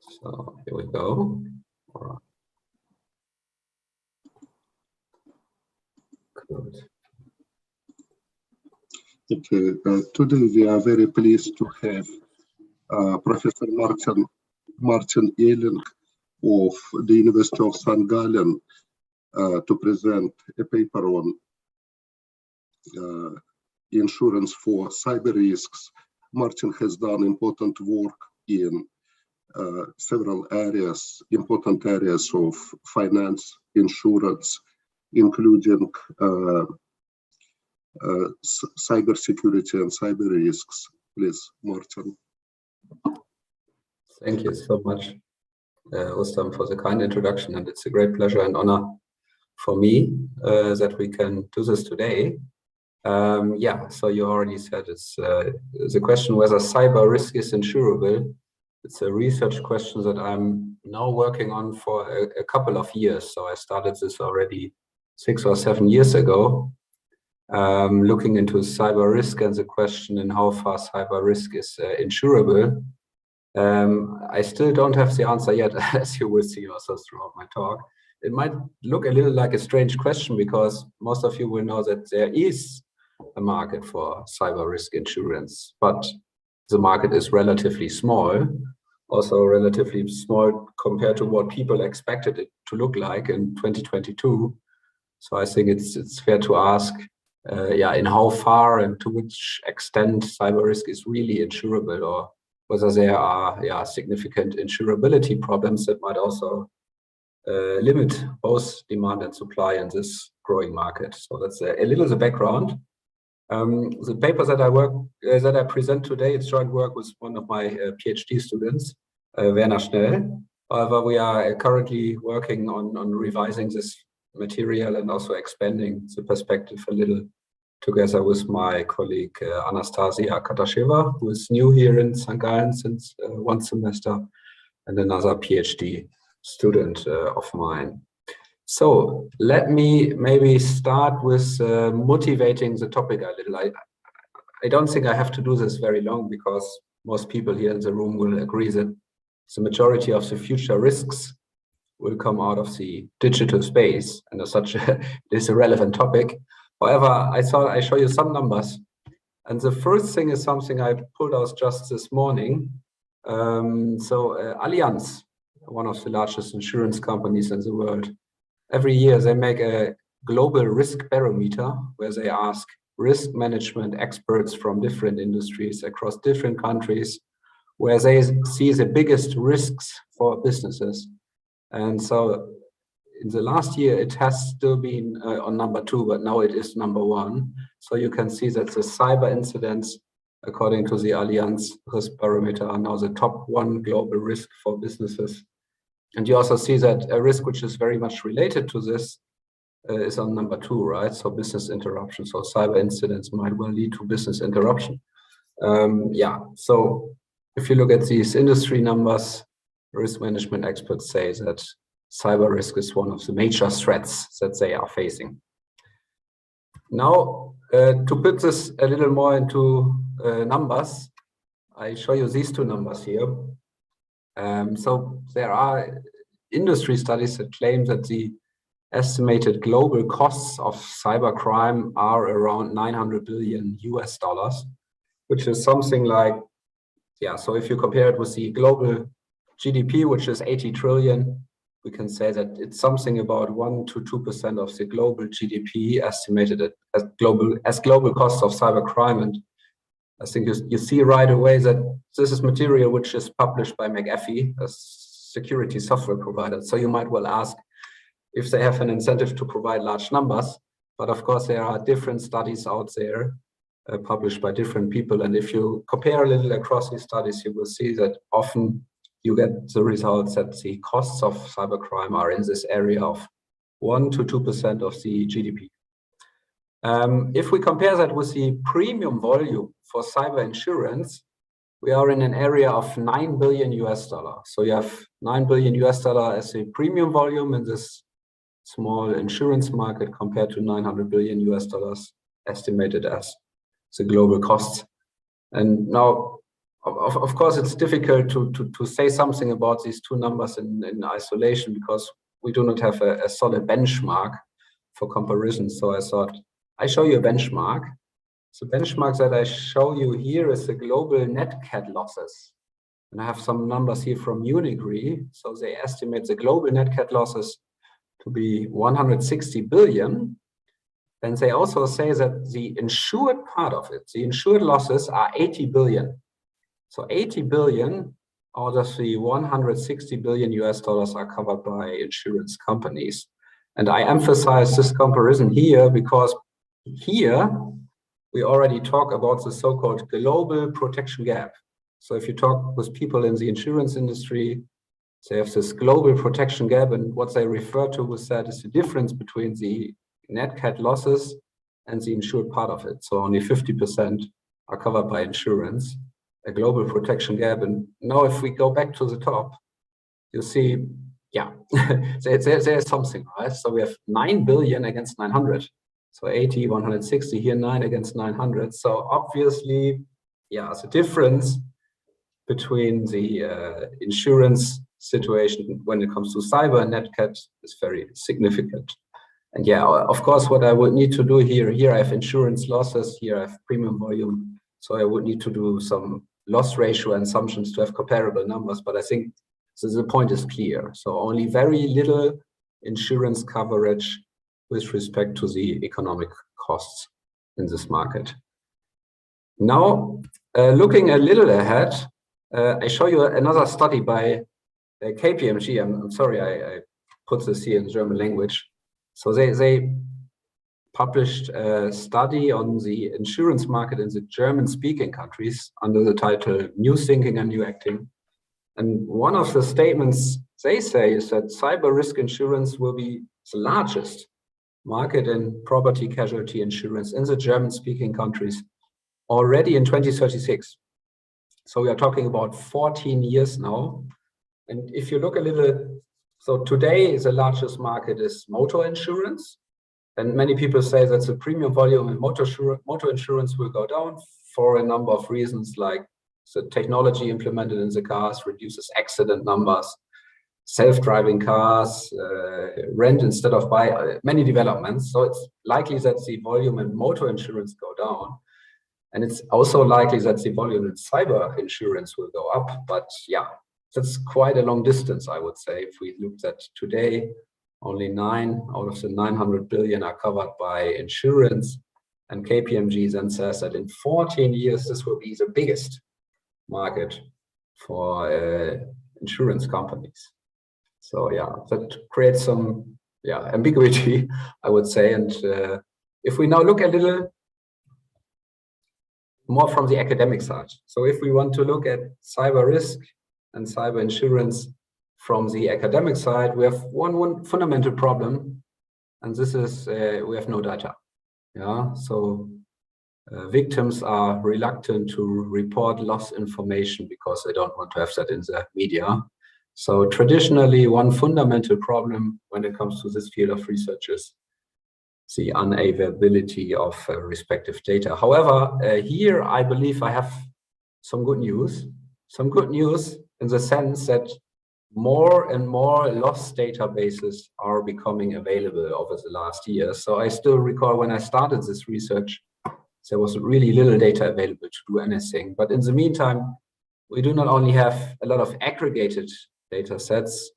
So here we go. All right. Good. Okay, today we are very pleased to have Professor Martin Eling of the University of St. Gallen to present a paper on insurance for cyber risks. Martin has done important work in several areas, important areas of finance, insurance, including cybersecurity and cyber risks. Please, Martin. Thank you so much, Rustam, for the kind introduction, and it's a great pleasure and honor for me that we can do this today. Yeah, so you already said it's the question whether cyber risk is insurable. It's a research question that I'm now working on for a couple of years. So I started this already 6 or 7 years ago, looking into cyber risk and the question in how far cyber risk is insurable. I still don't have the answer yet, as you will see also throughout my talk. It might look a little like a strange question because most of you will know that there is a market for cyber risk insurance, but the market is relatively small, also relatively small compared to what people expected it to look like in 2022. So I think it's fair to ask, yeah, in how far and to which extent cyber risk is really insurable, or whether there are significant insurability problems that might also limit both demand and supply in this growing market. So that's a little the background. The paper that I present today, it's joint work with one of my PhD students, Werner Schnell. However, we are currently working on revising this material and also expanding the perspective a little together with my colleague Anastasia Katasheva, who is new here in St. Gallen since 1 semester, and another PhD student of mine. So let me maybe start with motivating the topic a little. I don't think I have to do this very long because most people here in the room will agree that the majority of the future risks will come out of the digital space, and as such, it is a relevant topic. However, I thought I'd show you some numbers. And the first thing is something I pulled out just this morning. Allianz, one of the largest insurance companies in the world, every year they make a global risk barometer where they ask risk management experts from different industries across different countries where they see the biggest risks for businesses. And so in the last year, it has still been on number 2, but now it is number 1. So you can see that the cyber incidents, according to the Allianz risk barometer, are now the top 1 global risk for businesses. And you also see that a risk which is very much related to this is on number 2, right? So business interruption. So cyber incidents might well lead to business interruption. Yeah, so if you look at these industry numbers, risk management experts say that cyber risk is one of the major threats that they are facing. Now, to put this a little more into numbers, I show you these 2 numbers here. So there are industry studies that claim that the estimated global costs of cybercrime are around $900 billion, which is something like, yeah, so if you compare it with the global GDP, which is 80 trillion, we can say that it's something about 1 to 2% of the global GDP estimated as global costs of cybercrime. And I think you see right away that this is material which is published by McAfee, a security software provider. So you might well ask if they have an incentive to provide large numbers. But of course, there are different studies out there published by different people. And if you compare a little across these studies, you will see that often you get the results that the costs of cybercrime are in this area of 1 to 2% of the GDP. If we compare that with the premium volume for cyber insurance, we are in an area of $9 billion. So you have $9 billion as a premium volume in this small insurance market compared to $900 billion estimated as the global costs. And now of course, it's difficult to say something about these two numbers in isolation because we do not have a solid benchmark for comparison. So I thought I show you a benchmark. The benchmark that I show you here is the global net cat losses. And I have some numbers here from Unigree. So they estimate the global net cat losses to be 160 billion. And they also say that the insured part of it, the insured losses are 80 billion. So 80 billion out of the 160 billion US dollars are covered by insurance companies. And I emphasize this comparison here because here we already talk about the so-called global protection gap. So if you talk with people in the insurance industry, they have this global protection gap, and what they refer to with that is the difference between the net cat losses and the insured part of it. So only 50% are covered by insurance, a global protection gap. And now if we go back to the top, you see, yeah, there's something, right? So we have 9 billion against 900. So 80, 160, here 9 against 900. So obviously, yeah, the difference between the insurance situation when it comes to cyber and net cat is very significant. And yeah, of course, what I would need to do here I have insurance losses, here I have premium volume. So I would need to do some loss ratio assumptions to have comparable numbers, but I think the point is clear. So only very little insurance coverage with respect to the economic costs in this market. Now, looking a little ahead, I show you another study by KPMG. I'm sorry, I put this here in German language. So they published a study on the insurance market in the German-speaking countries under the title New Thinking and New Acting. And one of the statements they say is that cyber risk insurance will be the largest market in property casualty insurance in the German-speaking countries already in 2036. So we are talking about 14 years now. And if you look a little, so today the largest market is motor insurance. And many people say that the premium volume in motor insurance will go down for a number of reasons, like the technology implemented in the cars reduces accident numbers, self-driving cars, rent instead of buy, many developments. So it's likely that the volume in motor insurance go down. And it's also likely that the volume in cyber insurance will go up. But yeah, that's quite a long distance, I would say. If we looked at today, only 9 out of the 900 billion are covered by insurance. And KPMG then says that in 14 years, this will be the biggest market for insurance companies. So yeah, that creates some ambiguity, I would say. And if we now look a little more from the academic side. So if we want to look at cyber risk and cyber insurance from the academic side, we have one fundamental problem, and this is we have no data. Yeah, so victims are reluctant to report loss information because they don't want to have that in the media. So traditionally, one fundamental problem when it comes to this field of research is the unavailability of respective data. However, here I believe I have some good news. Some good news in the sense that more and more loss databases are becoming available over the last year. So I still recall when I started this research, there was really little data available to do anything. But in the meantime, we do not only have a lot of aggregated data sets,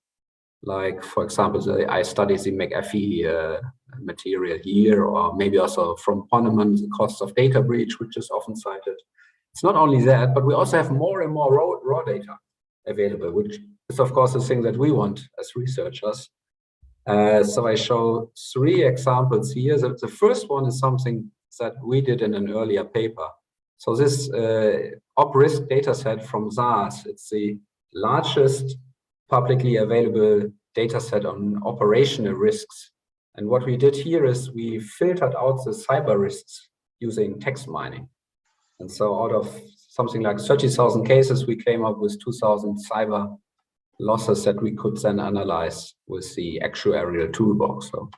like, for example, I studied the McAfee material here, or maybe also from Ponemon, the cost of data breach, which is often cited. It's not only that, but we also have more and more raw data available, which is, of course, the thing that we want as researchers. So I show 3 examples here. The first one is something that we did in an earlier paper. So this op-risk data set from SARS, it's the largest publicly available data set on operational risks. And what we did here is we filtered out the cyber risks using text mining. And so out of something like 30,000 cases, we came up with 2,000 cyber losses that we could then analyze with the actuarial toolbox. So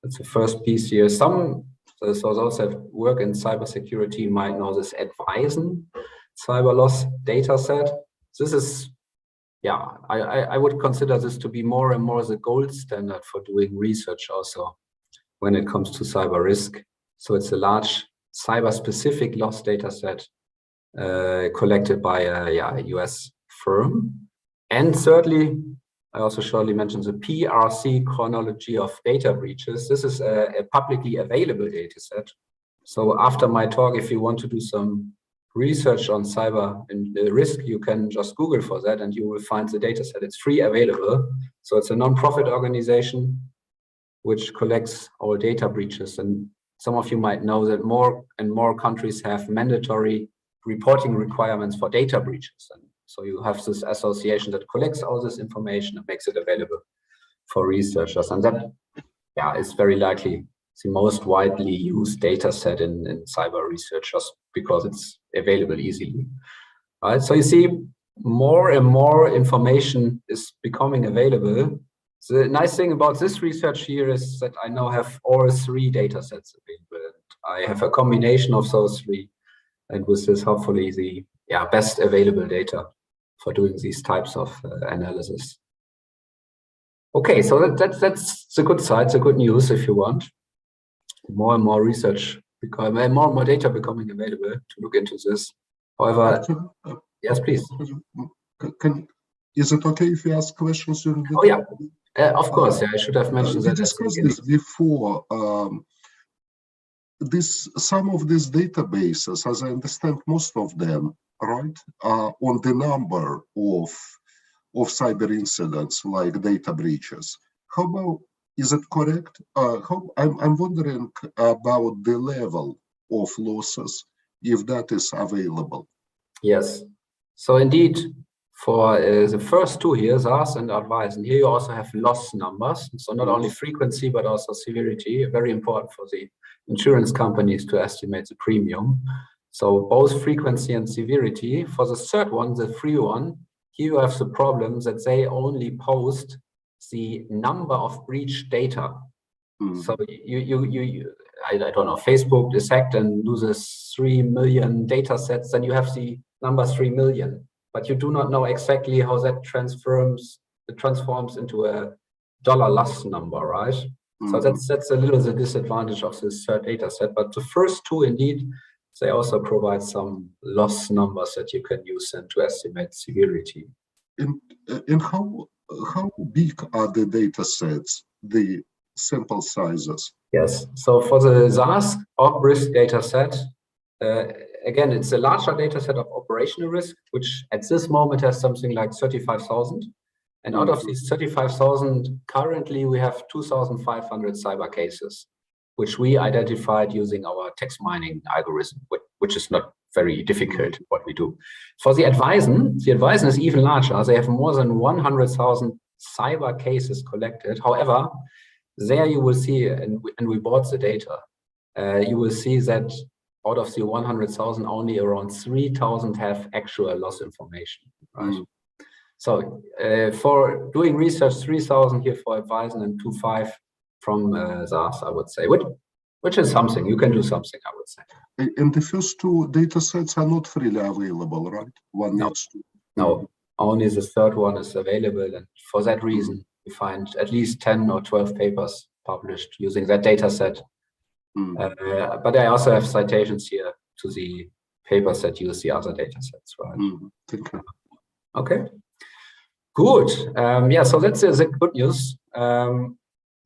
that's the first piece here. So those that work in cybersecurity might know this advisen. cyber loss data set. This is, yeah, I would consider this to be more and more the gold standard for doing research also when it comes to cyber risk. So it's a large cyber-specific loss data set collected by a US firm. And thirdly, I also shortly mentioned the PRC chronology of data breaches. This is a publicly available data set. So after my talk, if you want to do some research on cyber and risk, you can just Google for that and you will find the data set. It's free available. So it's a non-profit organization which collects all data breaches. And some of you might know that more and more countries have mandatory reporting requirements for data breaches. And so you have this association that collects all this information and makes it available for researchers. And that, yeah, is very likely the most widely used data set in cyber research, just because it's available easily. All right, so you see more and more information is becoming available. The nice thing about this research here is that I now have all three data sets available. I have a combination of those three, and with this, hopefully, the best available data for doing these types of analysis. Okay, so that's the good side, the good news, if you want. More and more research, more and more data becoming available to look into this. However, yes, please. Is it okay if you ask questions during the talk? Of course. I should have mentioned that. We discussed this before. Some of these databases, as I understand, most of them, right, are on the number of cyber incidents like data breaches. How about, is it correct? I'm wondering about the level of losses, if that is available. Yes. So indeed, for the first two here, SaaS and advice, and here you also have loss numbers. So not only frequency, but also severity, very important for the insurance companies to estimate the premium. So both frequency and severity. For the third one, the free one, here you have the problem that they only post the number of breach data. So I don't know, Facebook is hacked and loses 3 million data sets, then you have the number 3 million. But you do not know exactly how that transforms into a dollar loss number, right? So that's a little the disadvantage of this third data set. But the first two, indeed, they also provide some loss numbers that you can use then to estimate severity. And how big are the data sets, the sample sizes? Yes, so for the SaaS op risk data set, again, it's a larger data set of operational risk, which at this moment has something like 35,000. And out of these 35,000, currently we have 2,500 cyber cases, which we identified using our text mining algorithm, which is not very difficult what we do. For the advisen is even larger. They have more than 100,000 cyber cases collected. However, there you will see, and we bought the data, you will see that out of the 100,000, only around 3,000 have actual loss information, right? So for doing research, 3,000 here for advising and 2,500 from SaaS, I would say, which is something. You can do something, I would say. And the first two data sets are not freely available, right? No, only the third one is available. And for that reason, we find at least 10 or 12 papers published using that data set. But I also have citations here to the papers that use the other data sets, right? Thank you. Okay, good. So that's the good news.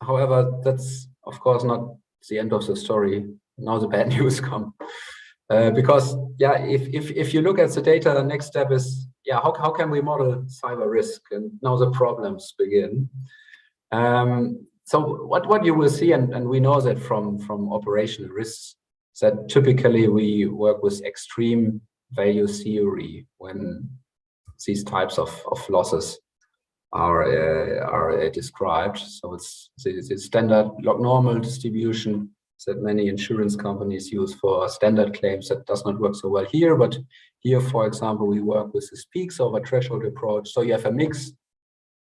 However, that's of course not the end of the story. Now the bad news come. Because if you look at the data, the next step is how can we model cyber risk? And now the problems begin. So what you will see, and we know that from operational risks, that typically we work with extreme value theory when these types of losses are described. So it's the standard log normal distribution that many insurance companies use for standard claims. That does not work so well here, but here, for example, we work with this peaks over threshold approach. So you have a mix,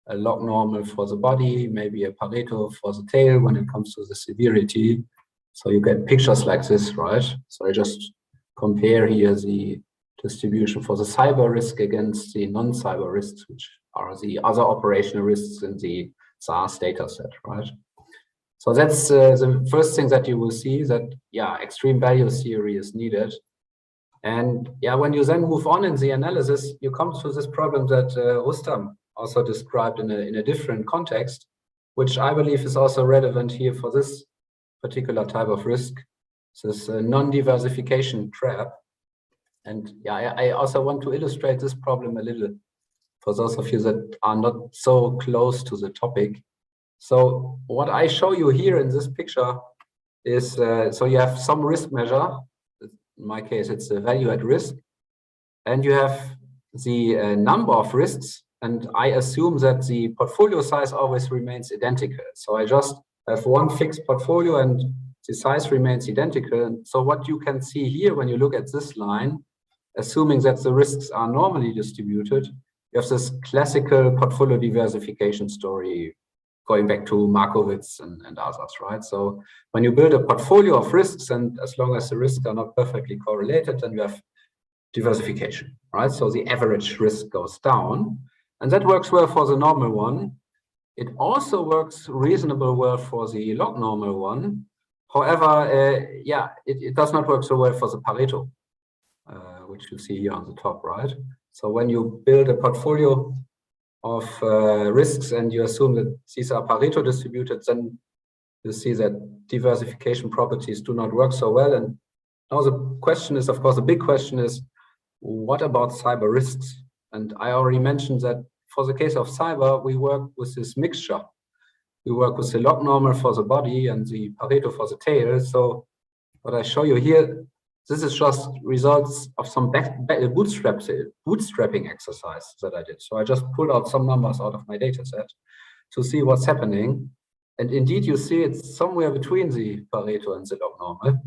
a log normal for the body, maybe a Pareto for the tail when it comes to the severity. So you get pictures like this, right? So I just compare here the distribution for the cyber risk against the non-cyber risks, which are the other operational risks in the SaaS data set, right? So that's the first thing that you will see, that, yeah, extreme value theory is needed. And yeah, when you then move on in the analysis, you come to this problem that Rustam also described in a different context, which I believe is also relevant here for this particular type of risk, this non-diversification trap. And yeah, I also want to illustrate this problem a little for those of you that are not so close to the topic. So what I show you here in this picture is, so you have some risk measure. In my case, it's the value at risk. And you have the number of risks. And I assume that the portfolio size always remains identical. So I just have one fixed portfolio and the size remains identical. And so what you can see here when you look at this line, assuming that the risks are normally distributed, you have this classical portfolio diversification story going back to Markowitz and others, right? So when you build a portfolio of risks, and as long as the risks are not perfectly correlated, then you have diversification, right? So the average risk goes down, and that works well for the normal one. It also works reasonably well for the log normal one. However, yeah, it does not work so well for the Pareto, which you see here on the top, right? So when you build a portfolio of risks and you assume that these are Pareto distributed, then you see that diversification properties do not work so well. And now the question is, of course, the big question is, what about cyber risks? And I already mentioned that for the case of cyber, we work with this mixture. We work with the log normal for the body and the Pareto for the tail. So what I show you here, this is just results of some bootstrapping exercise that I did. So I just pulled out some numbers out of my data set to see what's happening. And indeed, you see it's somewhere between the Pareto and the log normal.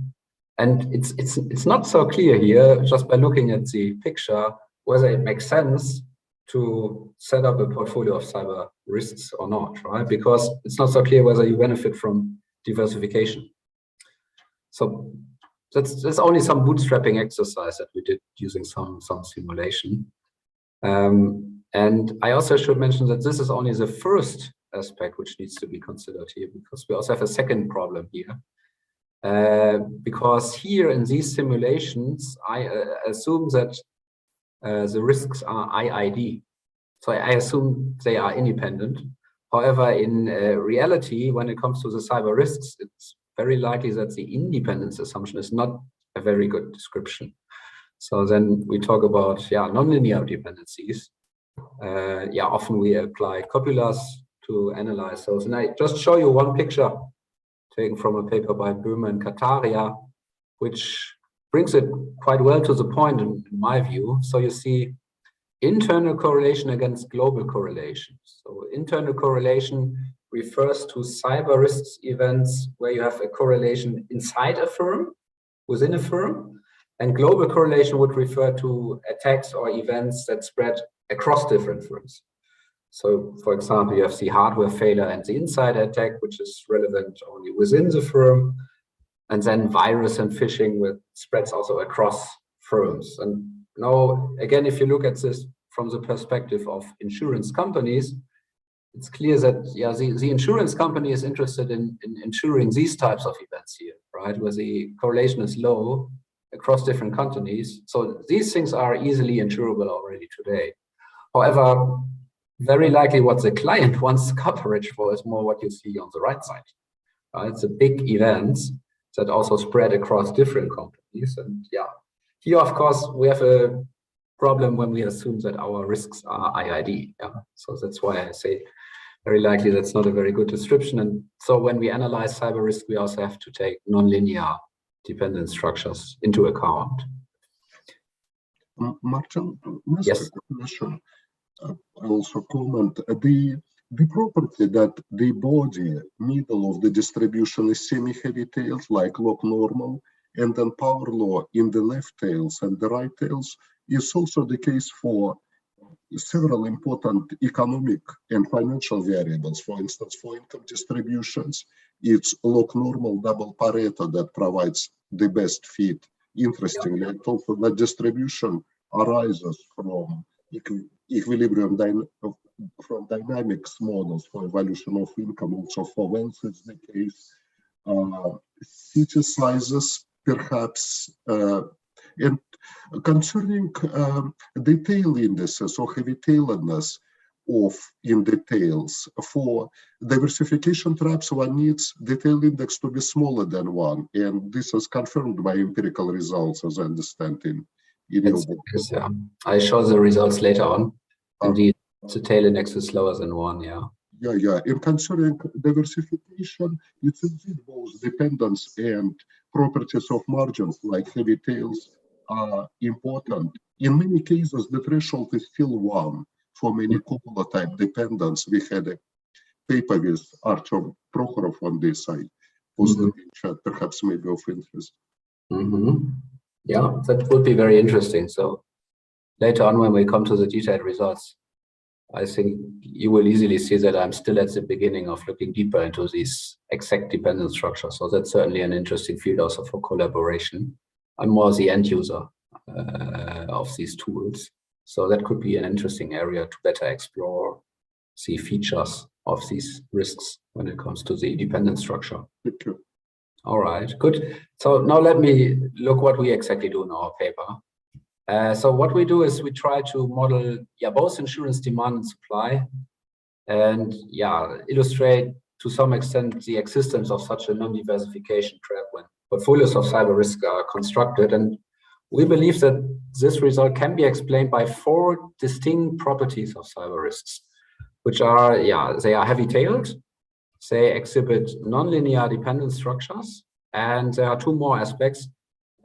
And it's not so clear here, just by looking at the picture, whether it makes sense to set up a portfolio of cyber risks or not, right? Because it's not so clear whether you benefit from diversification. So that's only some bootstrapping exercise that we did using some simulation. And I also should mention that this is only the first aspect which needs to be considered here, because we also have a second problem here. Because here in these simulations, I assume that the risks are IID. So I assume they are independent. However, in reality, when it comes to the cyber risks, it's very likely that the independence assumption is not a very good description. So then we talk about, yeah, nonlinear dependencies. Yeah, often we apply copulas to analyze those. And I just show you one picture taken from a paper by Böhme and Kataria, which brings it quite well to the point in my view. So you see internal correlation against global correlation. So internal correlation refers to cyber risks events where you have a correlation inside a firm, within a firm, and global correlation would refer to attacks or events that spread across different firms. So, for example, you have the hardware failure and the insider attack, which is relevant only within the firm, and then virus and phishing, which spreads also across firms. And now, again, if you look at this from the perspective of insurance companies, it's clear that, yeah, the insurance company is interested in insuring these types of events here, right, where the correlation is low across different companies. So these things are easily insurable already today. However, very likely what the client wants coverage for is more what you see on the right side. It's the big events that also spread across different companies. And yeah, here, of course, we have a problem when we assume that our risks are IID. Yeah? So that's why I say very likely that's not a very good description. And so when we analyze cyber risk, we also have to take nonlinear dependent structures into account. Martin, yes. Question. I also comment the property that the body middle of the distribution is semi-heavy tails like log normal, and then power law in the left tails and the right tails is also the case for several important economic and financial variables. For instance, for income distributions, it's log normal double Pareto that provides the best fit. Interestingly, I thought for that distribution arises from equilibrium from dynamics models for evaluation of income. Also for wealth is the case. City sizes, perhaps, and concerning detail indices or heavy tailoredness in details, for diversification traps, one needs detail index to be smaller than 1, and this is confirmed by empirical results, as I understand in your book. Yeah. I show the results later on. Indeed, the tail index is lower than 1, yeah. Yeah. In concerning diversification, it's indeed both dependence and properties of margins, like heavy tails, are important. In many cases, the threshold is still 1 for many cupola type dependence. We had a paper with Artyom Prokhorov on this. I posted in chat, perhaps maybe of interest. Yeah, that would be very interesting. So later on, when we come to the detailed results, I think you will easily see that I'm still at the beginning of looking deeper into these exact dependence structures. So that's certainly an interesting field also for collaboration. I'm more the end user of these tools. So that could be an interesting area to better explore, see features of these risks when it comes to the dependence structure. Thank you. All right, good. So now let me look what we exactly do in our paper. So what we do is we try to model both insurance demand and supply, and illustrate to some extent the existence of such a non-diversification trap when portfolios of cyber risk are constructed. And we believe that this result can be explained by 4 distinct properties of cyber risks, which are, they are heavy-tailed, they exhibit nonlinear dependence structures, and there are 2 more aspects.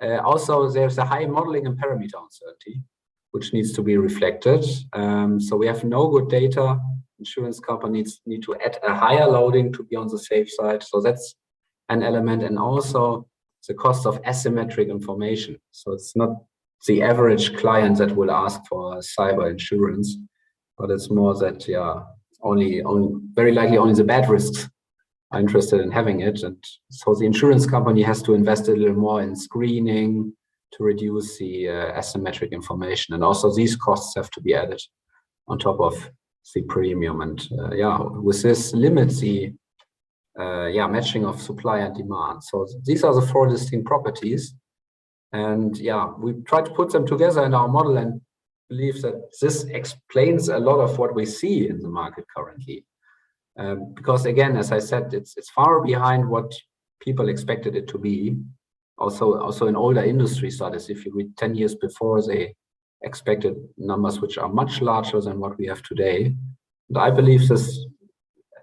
Also, there's a high modeling and parameter uncertainty, which needs to be reflected. So we have no good data. Insurance companies need to add a higher loading to be on the safe side. So that's an element. And also the cost of asymmetric information. So it's not the average client that will ask for cyber insurance, but it's more that, only very likely only the bad risks are interested in having it. And so the insurance company has to invest a little more in screening to reduce the asymmetric information. And also these costs have to be added on top of the premium. And with this limits the matching of supply and demand. So these are the 4 distinct properties. And we try to put them together in our model and believe that this explains a lot of what we see in the market currently. Because again, as I said, it's far behind what people expected it to be. Also in older industry studies, if you read 10 years before, they expected numbers which are much larger than what we have today. And I believe this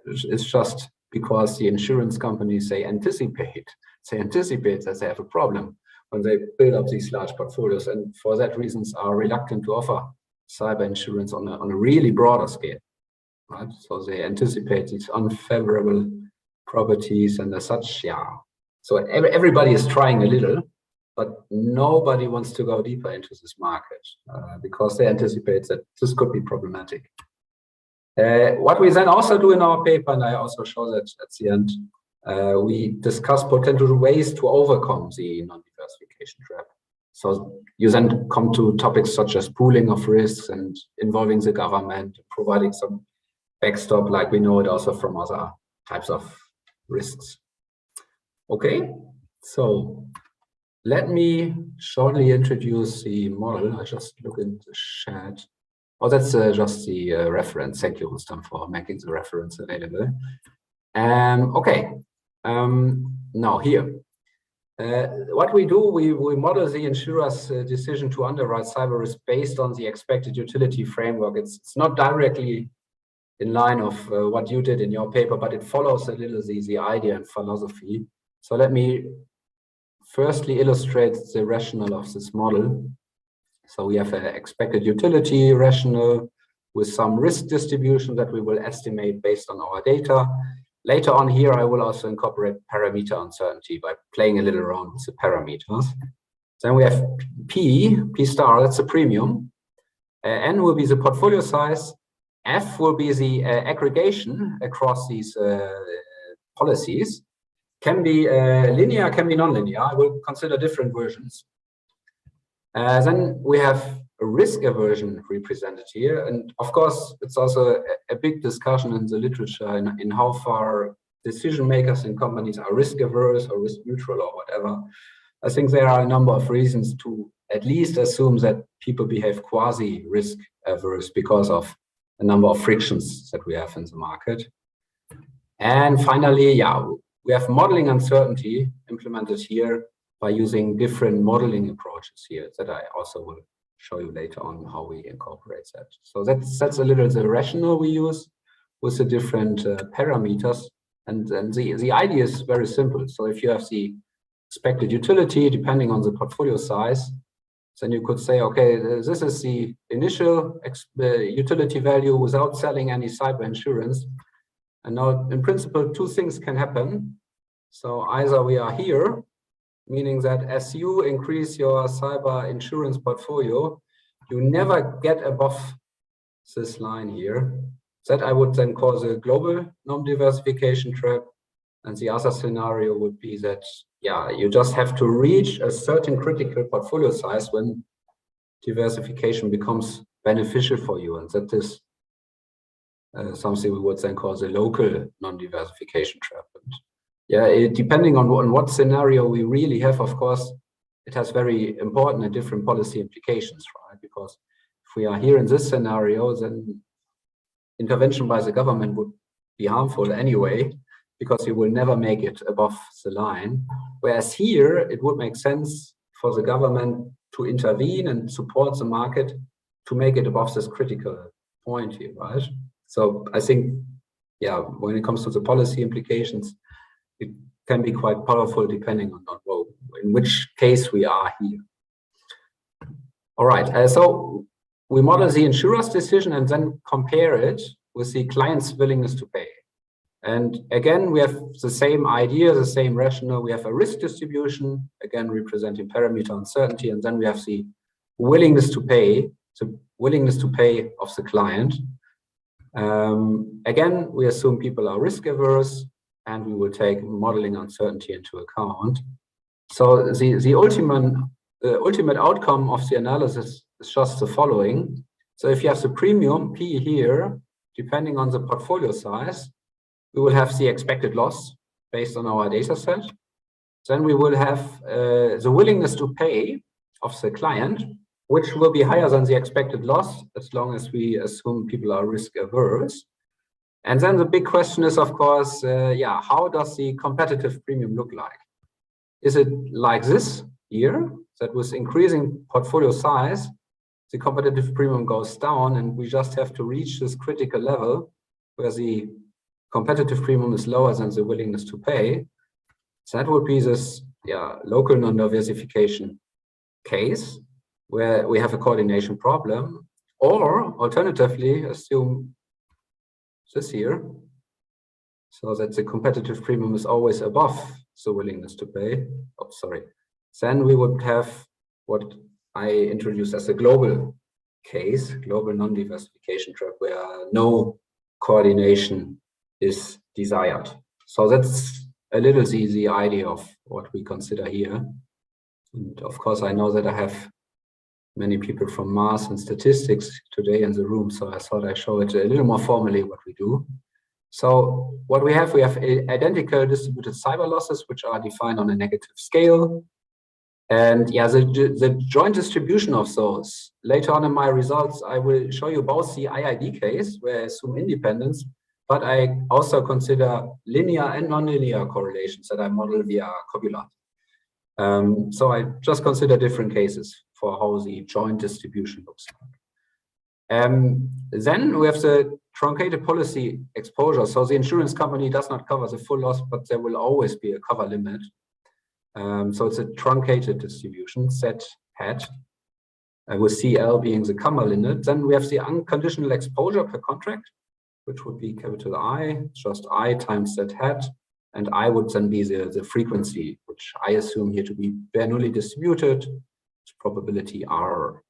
is just because the insurance companies, they anticipate that they have a problem when they build up these large portfolios, and for that reasons are reluctant to offer cyber insurance on a really broader scale. Right? So they anticipate these unfavorable properties, and as such, so everybody is trying a little, but nobody wants to go deeper into this market because they anticipate that this could be problematic. What we then also do in our paper, and I also show that at the end, we discuss potential ways to overcome the non-diversification trap. So you then come to topics such as pooling of risks and involving the government, providing some backstop, like we know it also from other types of risks. Okay, so let me shortly introduce the model. I just look in the chat. Oh, that's just the reference. Thank you, Rustam, for making the reference available. Okay, now here. What we do, we model the insurer's decision to underwrite cyber risk based on the expected utility framework. It's not directly in line of what you did in your paper, but it follows a little the idea and philosophy. So let me firstly illustrate the rationale of this model. So we have an expected utility rationale with some risk distribution that we will estimate based on our data. Later on here, I will also incorporate parameter uncertainty by playing a little around with the parameters. Then we have P star, that's the premium. N will be the portfolio size. F will be the aggregation across these policies. Can be linear, can be nonlinear. I will consider different versions. Then we have a risk aversion represented here. And of course, it's also a big discussion in the literature in how far decision makers in companies are risk averse or risk neutral or whatever. I think there are a number of reasons to at least assume that people behave quasi risk averse because of a number of frictions that we have in the market. And finally, yeah, we have modeling uncertainty implemented here by using different modeling approaches here that I also will show you later on how we incorporate that. So that's a little the rationale we use with the different parameters. And the idea is very simple. So if you have the expected utility, depending on the portfolio size, then you could say, okay, this is the initial utility value without selling any cyber insurance. And now, in principle, two things can happen. So either we are here, meaning that as you increase your cyber insurance portfolio, you never get above this line here. That I would then call the global non-diversification trap. And the other scenario would be that, yeah, you just have to reach a certain critical portfolio size when diversification becomes beneficial for you. And that is something we would then call the local non-diversification trap. And yeah, depending on what scenario we really have, of course, it has very important and different policy implications, right? Because if we are here in this scenario, then intervention by the government would be harmful anyway, because you will never make it above the line. Whereas here, it would make sense for the government to intervene and support the market to make it above this critical point here, right? So I think, yeah, when it comes to the policy implications, it can be quite powerful depending on in which case we are here. All right, so we model the insurer's decision and then compare it with the client's willingness to pay. And again, we have the same idea, the same rationale. We have a risk distribution, again, representing parameter uncertainty, and then we have the willingness to pay of the client. Again, we assume people are risk averse, and we will take modeling uncertainty into account. So the ultimate outcome of the analysis is just the following. So if you have the premium P here, depending on the portfolio size, we will have the expected loss based on our data set. Then we will have the willingness to pay of the client, which will be higher than the expected loss as long as we assume people are risk averse. And then the big question is, of course, yeah, how does the competitive premium look like? Is it like this here, that with increasing portfolio size, the competitive premium goes down and we just have to reach this critical level where the competitive premium is lower than the willingness to pay? So that would be this, yeah, local non-diversification case where we have a coordination problem, or alternatively assume this here, so that the competitive premium is always above the willingness to pay. Oh, sorry. Then we would have what I introduced as a global case, global non-diversification trap, where no coordination is desired. So that's a little the idea of what we consider here. And of course, I know that I have many people from math and statistics today in the room, so I thought I'd show it a little more formally what we do. So what we have identical distributed cyber losses, which are defined on a negative scale. And yeah, the joint distribution of those. Later on in my results, I will show you both the IID case, where I assume independence, but I also consider linear and nonlinear correlations that I model via Copula. So I just consider different cases for how the joint distribution looks like. Then we have the truncated policy exposure. So the insurance company does not cover the full loss, but there will always be a cover limit. So it's a truncated distribution, Z hat, with CL being the cover limit. Then we have the unconditional exposure per contract, which would be capital I, just I times Z hat. And I would then be the frequency, which I assume here to be Bernoulli distributed, probability R.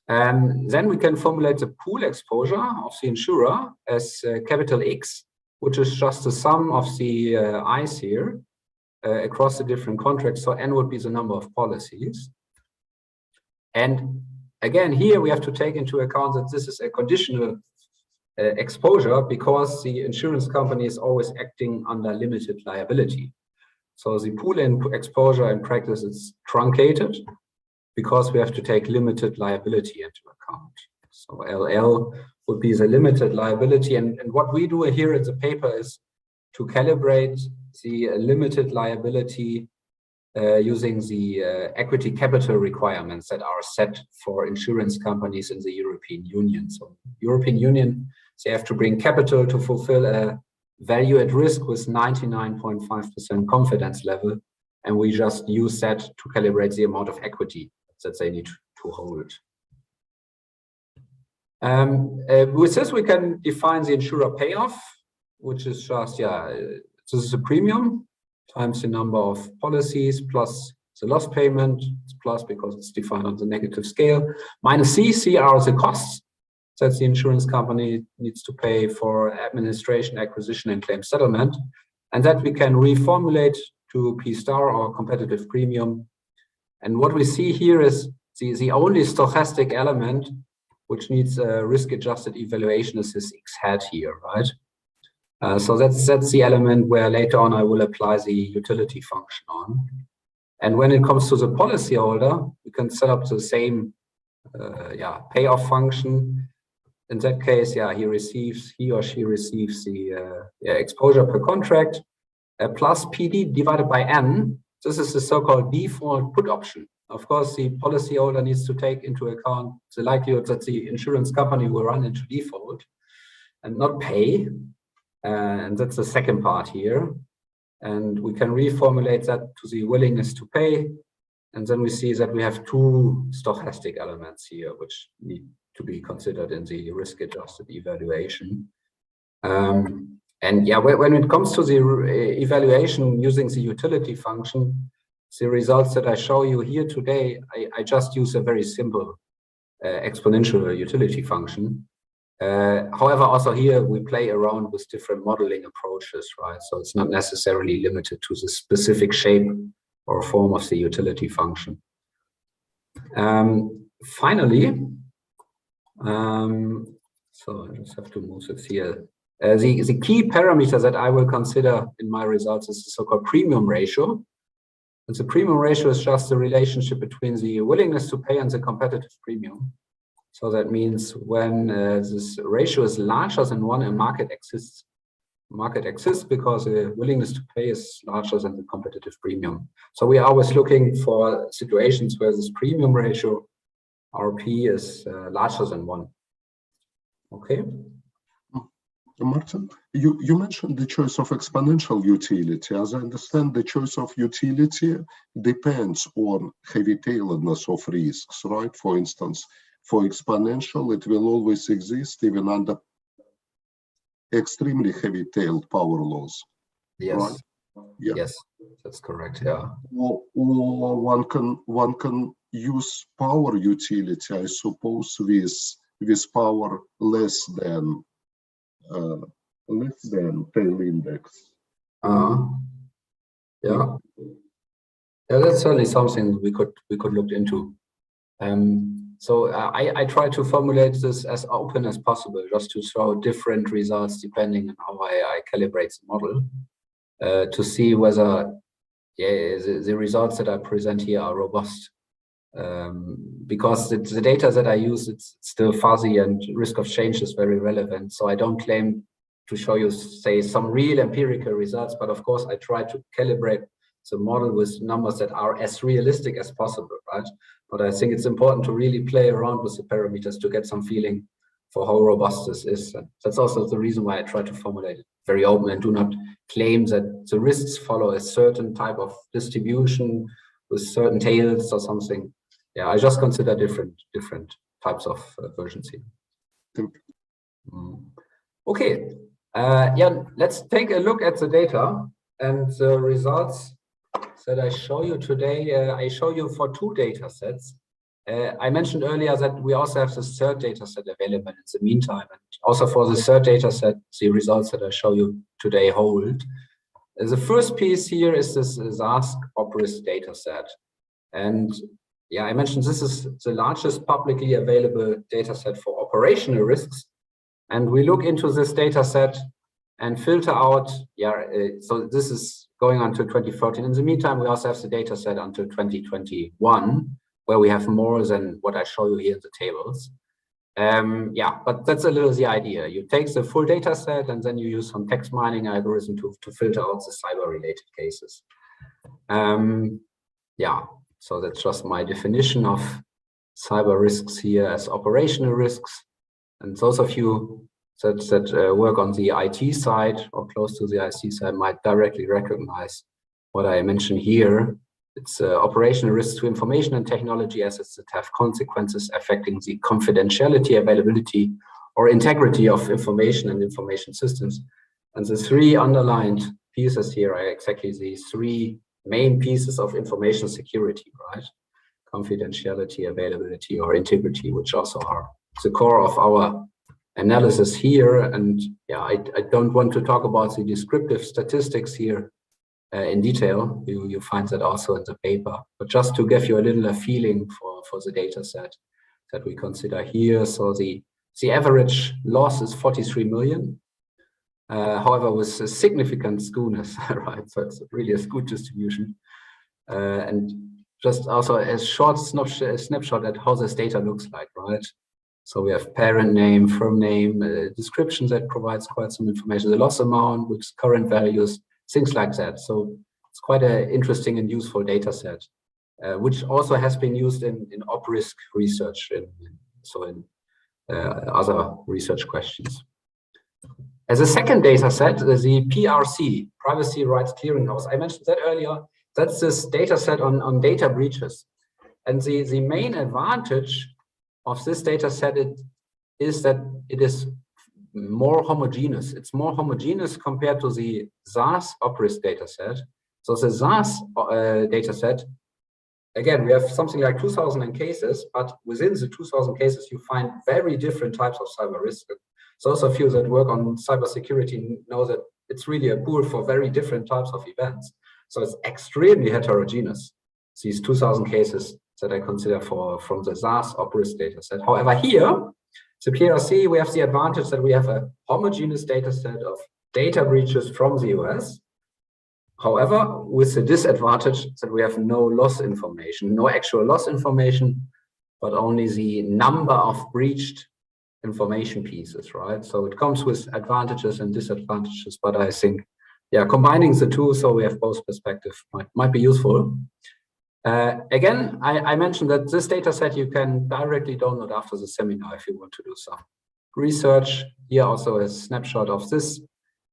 Then we can formulate the pool exposure of the insurer as capital X, which is just the sum of the I's here across the different contracts. So N would be the number of policies. And again, here we have to take into account that this is a conditional exposure because the insurance company is always acting under limited liability. So the pool exposure in practice is truncated because we have to take limited liability into account. So LL would be the limited liability. And what we do here in the paper is to calibrate the limited liability using the equity capital requirements that are set for insurance companies in the European Union. So European Union, they have to bring capital to fulfill a value at risk with 99.5% confidence level. And we just use that to calibrate the amount of equity that they need to hold. With this, we can define the insurer payoff, which is just, this is a premium times the number of policies plus the loss payment. It's plus because it's defined on the negative scale. Minus C are the costs that the insurance company needs to pay for administration, acquisition, and claim settlement. And that we can reformulate to P star or competitive premium. And what we see here is the only stochastic element which needs a risk-adjusted evaluation is this X hat here, right? So that's the element where later on I will apply the utility function on. And when it comes to the policyholder, we can set up the same payoff function. In that case, he or she receives the exposure per contract plus PD divided by N. This is the so-called default put option. Of course, the policyholder needs to take into account the likelihood that the insurance company will run into default and not pay. And that's the second part here. And we can reformulate that to the willingness to pay. And then we see that we have two stochastic elements here, which need to be considered in the risk-adjusted evaluation. When it comes to the evaluation using the utility function, the results that I show you here today, I just use a very simple exponential utility function. However, also here we play around with different modeling approaches, right? So it's not necessarily limited to the specific shape or form of the utility function. Finally, so I just have to move it here. The key parameter that I will consider in my results is the so-called premium ratio. And the premium ratio is just the relationship between the willingness to pay and the competitive premium. So that means when this ratio is larger than 1, a market exists. Market exists because the willingness to pay is larger than the competitive premium. So we are always looking for situations where this premium ratio, RP, is larger than 1. Okay. Martin, you mentioned the choice of exponential utility. As I understand, the choice of utility depends on heavy-tailedness of risks, right? For instance, for exponential, it will always exist even under extremely heavy-tailed power laws. Yes. Right? Yeah. Yes, that's correct. Yeah. Or one can use power utility, I suppose, with power less than tail index. Yeah, that's certainly something we could look into. So I try to formulate this as open as possible, just to show different results depending on how I calibrate the model, to see whether the results that I present here are robust. Because the data that I use, it's still fuzzy and risk of change is very relevant. So I don't claim to show you, say, some real empirical results, but of course I try to calibrate the model with numbers that are as realistic as possible, right? But I think it's important to really play around with the parameters to get some feeling for how robust this is. And that's also the reason why I try to formulate it very open and do not claim that the risks follow a certain type of distribution with certain tails or something. Yeah, I just consider different types of versions here. Okay, let's take a look at the data and the results that I show you today. I show you for 2 data sets. I mentioned earlier that we also have this third data set available in the meantime. And also for the third data set, the results that I show you today hold. The first piece here is this Ask Opris data set. And yeah, I mentioned this is the largest publicly available data set for operational risks. And we look into this data set and filter out, so this is going until 2013. In the meantime, we also have the data set until 2021, where we have more than what I show you here in the tables. But that's a little the idea. You take the full data set and then you use some text mining algorithm to filter out the cyber-related cases. So that's just my definition of cyber risks here as operational risks. And those of you that work on the IT side or close to the IT side might directly recognize what I mentioned here. It's operational risks to information and technology assets that have consequences affecting the confidentiality, availability, or integrity of information and information systems. And the three underlined pieces here are exactly the three main pieces of information security, right? Confidentiality, availability, or integrity, which also are the core of our analysis here. And I don't want to talk about the descriptive statistics here in detail. You find that also in the paper, but just to give you a little feeling for the data set that we consider here. So the average loss is 43 million. However, with significant skewness, right? So it's really a skewed distribution. And just also a short snapshot at how this data looks like, right? So we have parent name, firm name, description that provides quite some information, the loss amount with current values, things like that. So it's quite an interesting and useful data set, which also has been used in op risk research, in other research questions. As a second data set, the PRC, Privacy Rights Clearinghouse, I mentioned that earlier. That's this data set on data breaches. And the main advantage of this data set is that it is more homogeneous. It's more homogeneous compared to the SARS op risk data set. So the SARS data set, again, we have something like 2,000 cases, but within the 2,000 cases, you find very different types of cyber risk. So those of you that work on cybersecurity know that it's really a pool for very different types of events. So it's extremely heterogeneous, these 2,000 cases that I consider from the SARS op risk data set. However, here, the PRC, we have the advantage that we have a homogeneous data set of data breaches from the US. However, with the disadvantage that we have no loss information, no actual loss information, but only the number of breached information pieces, right? So it comes with advantages and disadvantages, but I think, combining the two so we have both perspectives might be useful. Again, I mentioned that this data set you can directly download after the seminar if you want to do some research. Here also a snapshot of this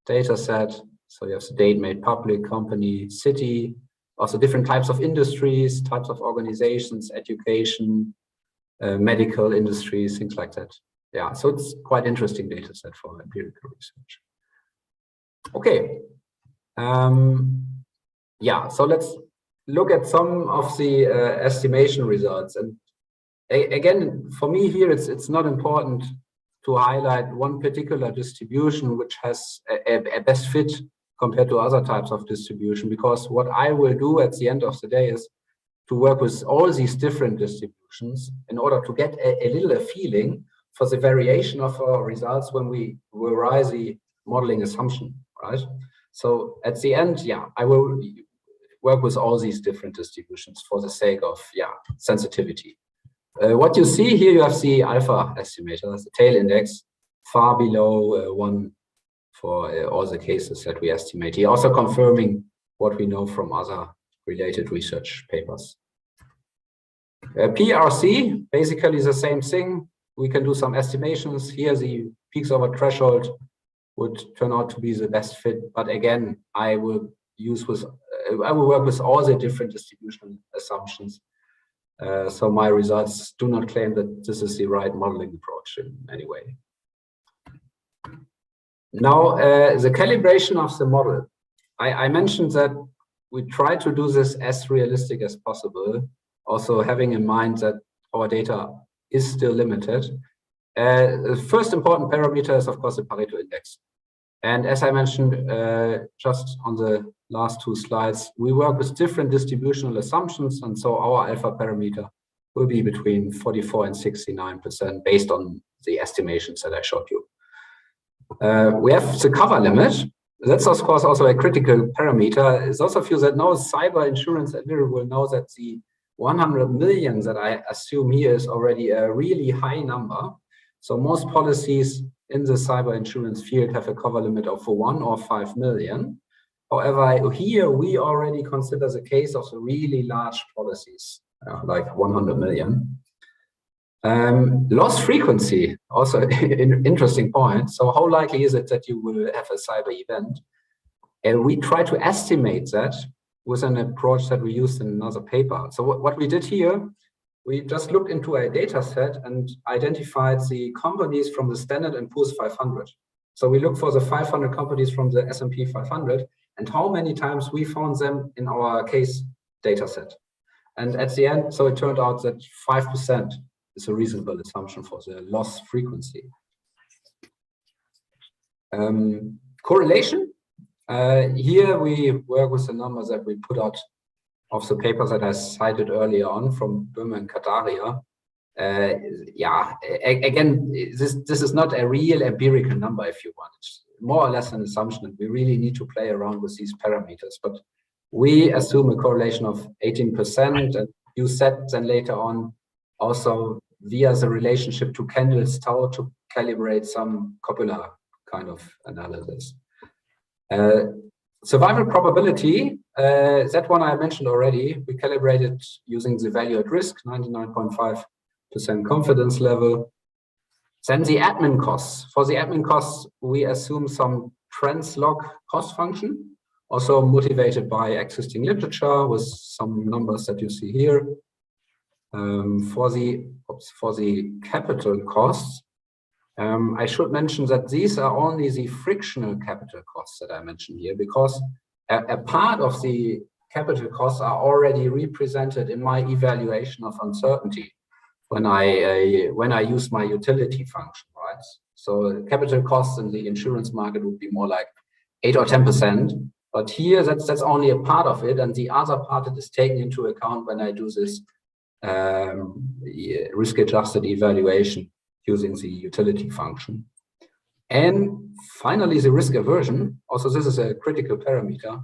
data set. So you have the date made public, company, city, also different types of industries, types of organizations, education, medical industries, things like that. Yeah, so it's quite interesting data set for empirical research. Okay. So let's look at some of the estimation results. And again, for me here, it's not important to highlight one particular distribution which has a best fit compared to other types of distribution, because what I will do at the end of the day is to work with all these different distributions in order to get a little feeling for the variation of our results when we revise the modeling assumption, right? So at the end, I will work with all these different distributions for the sake of sensitivity. What you see here, you have the alpha estimator, the tail index, far below 1 for all the cases that we estimate here, also confirming what we know from other related research papers. PRC, basically the same thing. We can do some estimations. Here the peaks over threshold would turn out to be the best fit, but again, I will work with all the different distribution assumptions. So my results do not claim that this is the right modeling approach in any way. Now, the calibration of the model. I mentioned that we try to do this as realistic as possible, also having in mind that our data is still limited. The first important parameter is, of course, the Pareto index. And as I mentioned just on the last two slides, we work with different distributional assumptions, and so our alpha parameter will be between 44 and 69% based on the estimations that I showed you. We have the cover limit. That's of course also a critical parameter. Those of you that know cyber insurance at Eling will know that the 100 million that I assume here is already a really high number. So most policies in the cyber insurance field have a cover limit of 1 or 5 million. However, here we already consider the case of the really large policies, like 100 million. Loss frequency, also an interesting point. So how likely is it that you will have a cyber event? And we try to estimate that with an approach that we used in another paper. So what we did here, we just looked into a data set and identified the companies from the Standard & Poor's 500. So we looked for the 500 companies from the S&P 500 and how many times we found them in our case data set. And at the end, so it turned out that 5% is a reasonable assumption for the loss frequency. Correlation. Here we work with the numbers that we put out of the papers that I cited earlier on from Böhme and Kataria. Yeah, again, this is not a real empirical number if you want. It's more or less an assumption, and we really need to play around with these parameters. But we assume a correlation of 18%, and you said then later on also via the relationship to Kendall's tau to calibrate some copula kind of analysis. Survival probability, that one I mentioned already, we calibrated using the value at risk, 99.5% confidence level. Then the admin costs. For the admin costs, we assume some translog cost function, also motivated by existing literature with some numbers that you see here. For the capital costs, I should mention that these are only the frictional capital costs that I mentioned here, because a part of the capital costs are already represented in my evaluation of uncertainty when I use my utility function, right? So capital costs in the insurance market would be more like 8 or 10%, but here that's only a part of it, and the other part that is taken into account when I do this risk-adjusted evaluation using the utility function. And finally, the risk aversion. Also, this is a critical parameter.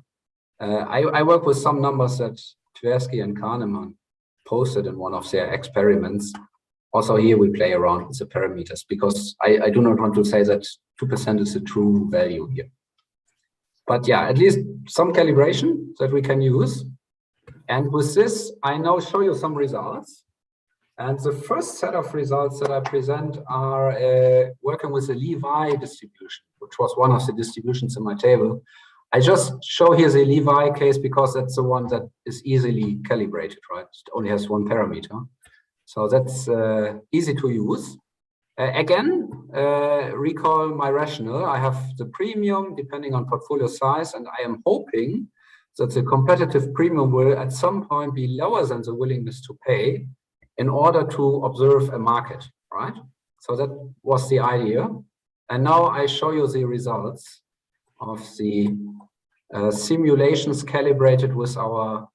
I work with some numbers that Tversky and Kahneman posted in one of their experiments. Also here we play around with the parameters because I do not want to say that 2% is the true value here. But yeah, at least some calibration that we can use. And with this, I now show you some results. And the first set of results that I present are working with the Levi distribution, which was one of the distributions in my table. I just show here the Levi case because that's the one that is easily calibrated, right? It only has one parameter. So that's easy to use. Again, recall my rationale. I have the premium depending on portfolio size, and I am hoping that the competitive premium will at some point be lower than the willingness to pay in order to observe a market, right? So that was the idea. And now I show you the results of the simulations calibrated with our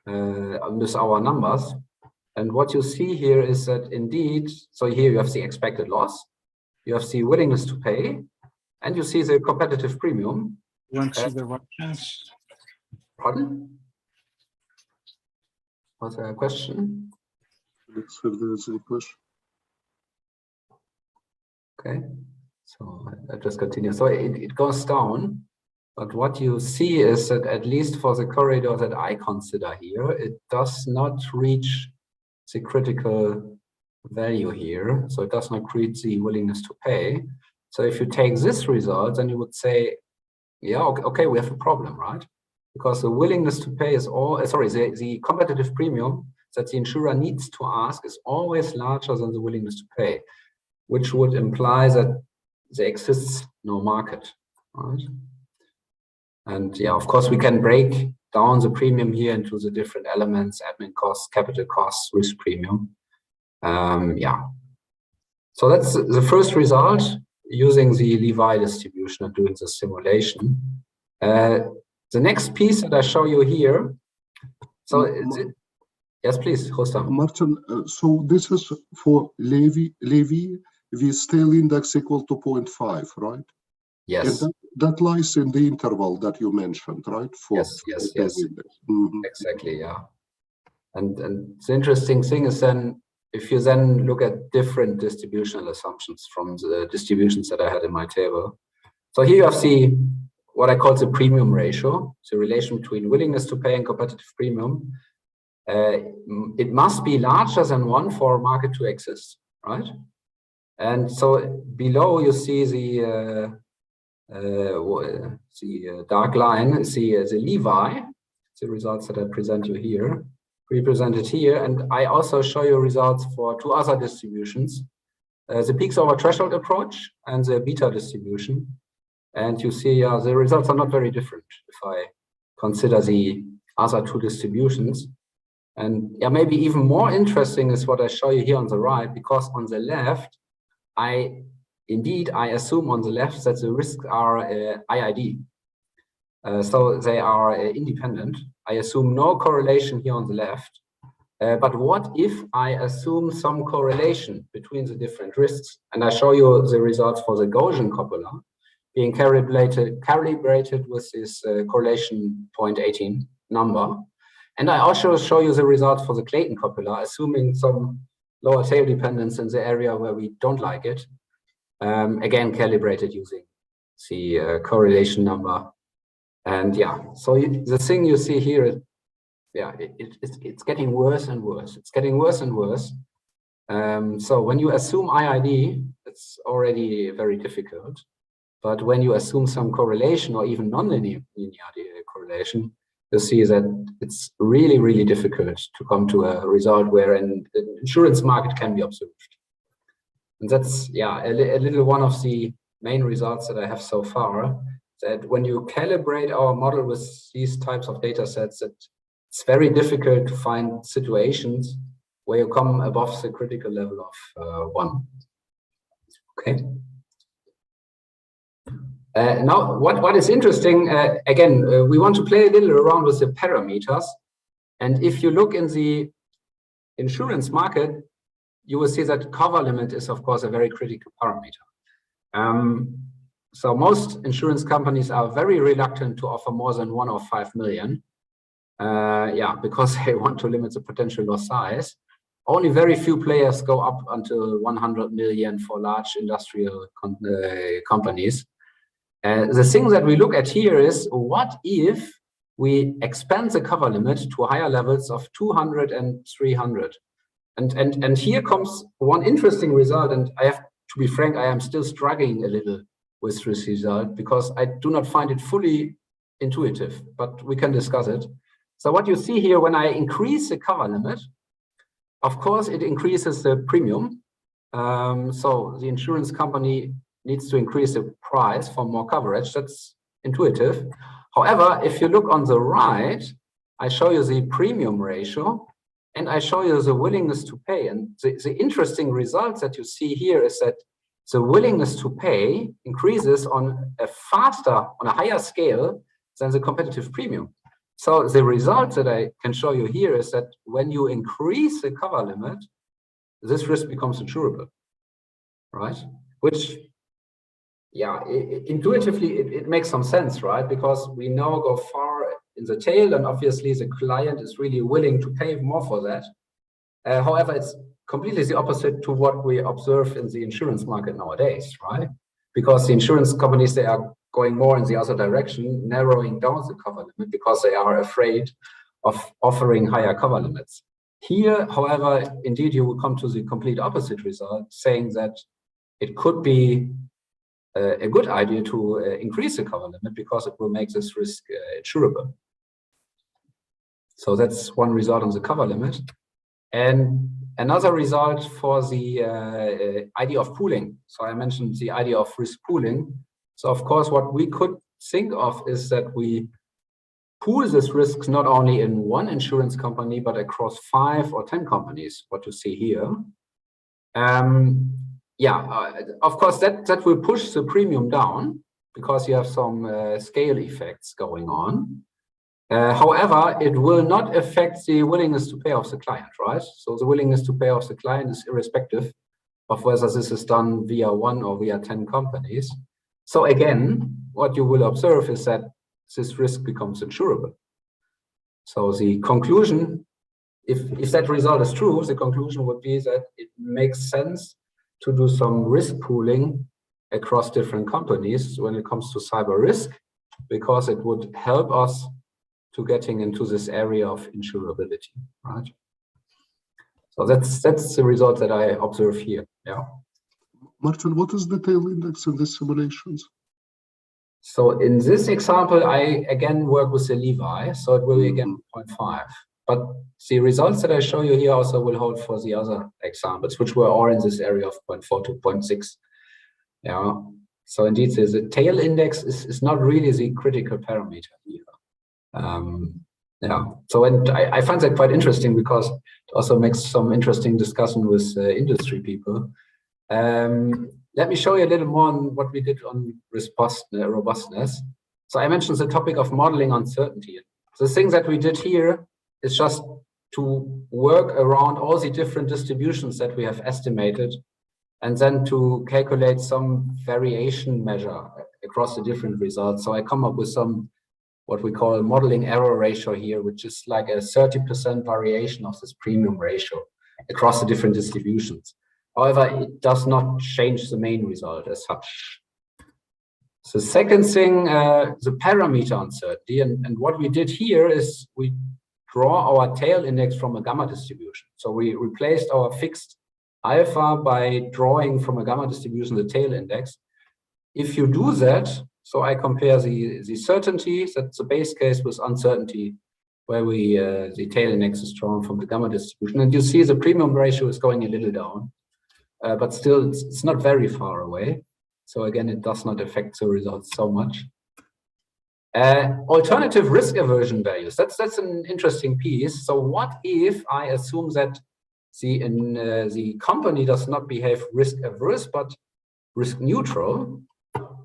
numbers. And what you see here is that indeed, so here you have the expected loss, you have the willingness to pay, and you see the competitive premium. You want to see the Russians? Pardon? Was there a question? Let's see if there is any question. Okay, so I just continue. So it goes down, but what you see is that at least for the corridor that I consider here, it does not reach the critical value here. So it does not reach the willingness to pay. So if you take this result, then you would say, yeah, okay, we have a problem, right? Because the willingness to pay is the competitive premium that the insurer needs to ask is always larger than the willingness to pay, which would imply that there exists no market, right? And yeah, of course, we can break down the premium here into the different elements: admin costs, capital costs, risk premium. Yeah. So that's the first result using the Levi distribution and doing the simulation. The next piece that I show you here. So Yes, please, Rostam. Martin, so this is for Levy with tail index equal to 0.5, right? Yes. And that lies in the interval that you mentioned, right? For Yes. index. Mm-hmm. Exactly, yeah. And the interesting thing is then, if you then look at different distributional assumptions from the distributions that I had in my table. So here you have what I call the premium ratio, the relation between willingness to pay and competitive premium. It must be larger than 1 for a market to exist, right? And so below you see the dark line is the Levi, the results that I present you here, represented here. And I also show you results for 2 other distributions, the peaks over threshold approach and the beta distribution. And you see the results are not very different if I consider the other 2 distributions. And yeah, maybe even more interesting is what I show you here on the right, because on the left, I assume on the left that the risks are IID. So they are independent. I assume no correlation here on the left. But what if I assume some correlation between the different risks? And I show you the results for the Gaussian copula being calibrated with this correlation 0.18 number. And I also show you the results for the Clayton copula, assuming some lower tail dependence in the area where we don't like it. Again, calibrated using the correlation number. And yeah, so the thing you see here is, yeah, it's getting worse and worse. It's getting worse and worse. So when you assume IID, it's already very difficult. But when you assume some correlation or even nonlinear correlation, you see that it's really, really difficult to come to a result where an insurance market can be observed. And that's, yeah, a little one of the main results that I have so far, that when you calibrate our model with these types of data sets, it's very difficult to find situations where you come above the critical level of 1. Okay. Now, what is interesting, again, we want to play a little around with the parameters. And if you look in the insurance market, you will see that cover limit is, of course, a very critical parameter. So most insurance companies are very reluctant to offer more than 1 or 5 million. Yeah, because they want to limit the potential loss size. Only very few players go up until 100 million for large industrial companies. The thing that we look at here is, what if we expand the cover limit to higher levels of 200 and 300? And here comes one interesting result, and I have to be frank, I am still struggling a little with this result because I do not find it fully intuitive, but we can discuss it. So what you see here, when I increase the cover limit, of course, it increases the premium. So the insurance company needs to increase the price for more coverage. That's intuitive. However, if you look on the right, I show you the premium ratio and I show you the willingness to pay. And the interesting results that you see here is that the willingness to pay increases on a higher scale than the competitive premium. So the result that I can show you here is that when you increase the cover limit, this risk becomes insurable, right? Which, yeah, intuitively, it makes some sense, right? Because we now go far in the tail, and obviously the client is really willing to pay more for that. However, it's completely the opposite to what we observe in the insurance market nowadays, right? Because the insurance companies, they are going more in the other direction, narrowing down the cover limit because they are afraid of offering higher cover limits. Here, however, indeed, you will come to the complete opposite result, saying that it could be a good idea to increase the cover limit because it will make this risk insurable. So that's one result on the cover limit. And another result for the idea of pooling. So I mentioned the idea of risk pooling. So of course, what we could think of is that we pool this risk not only in one insurance company, but across 5 or 10 companies, what you see here. Of course, that will push the premium down because you have some scale effects going on. However, it will not affect the willingness to pay of the client, right? So the willingness to pay of the client is irrespective of whether this is done via 1 or via 10 companies. So again, what you will observe is that this risk becomes insurable. So the conclusion, if that result is true, the conclusion would be that it makes sense to do some risk pooling across different companies when it comes to cyber risk, because it would help us to getting into this area of insurability, right? So that's the result that I observe here. Yeah. Martin, what is the tail index in these simulations? So in this example, I again work with the Levi, so it will be again 0.5. But the results that I show you here also will hold for the other examples, which were all in this area of 0.4 to 0.6. Yeah. So indeed, the tail index is not really the critical parameter here. Yeah. So and I find that quite interesting because it also makes some interesting discussion with industry people. Let me show you a little more on what we did on robustness. So I mentioned the topic of modeling uncertainty. The thing that we did here is just to work around all the different distributions that we have estimated, and then to calculate some variation measure across the different results. So I come up with some what we call modeling error ratio here, which is like a 30% variation of this premium ratio across the different distributions. However, it does not change the main result as such. The second thing, the parameter uncertainty, and what we did here is we draw our tail index from a gamma distribution. So we replaced our fixed alpha by drawing from a gamma distribution the tail index. If you do that, so I compare the certainty, that's the base case, with uncertainty, where we the tail index is drawn from the gamma distribution, and you see the premium ratio is going a little down, but still it's not very far away. So again, it does not affect the results so much. Alternative risk aversion values. That's an interesting piece. So what if I assume that the company does not behave risk averse but risk neutral?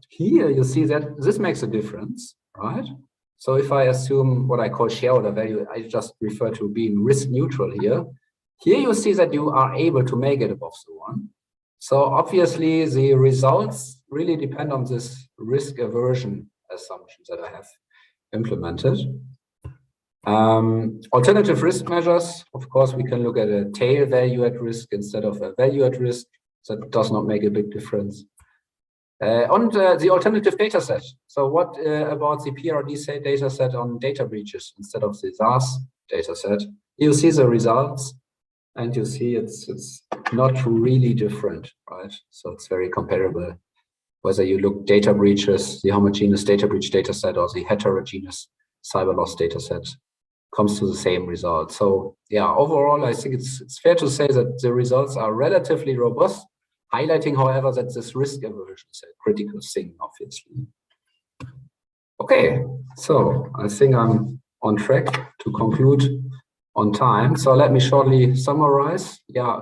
Here you see that this makes a difference, right? So if I assume what I call shareholder value, I just refer to being risk neutral here. Here you see that you are able to make it above the 1. So obviously the results really depend on this risk aversion assumptions that I have implemented. Alternative risk measures, of course, we can look at a tail value at risk instead of a value at risk. That does not make a big difference. On the alternative data set. So what about the PRD data set on data breaches instead of the SaaS data set? You see the results and you see it's not really different, right? So it's very comparable. Whether you look data breaches, the homogeneous data breach data set or the heterogeneous cyber loss data set comes to the same result. So yeah, overall, I think it's fair to say that the results are relatively robust, highlighting, however, that this risk aversion is a critical thing, obviously. Okay, so I think I'm on track to conclude on time. So let me shortly summarize. Yeah,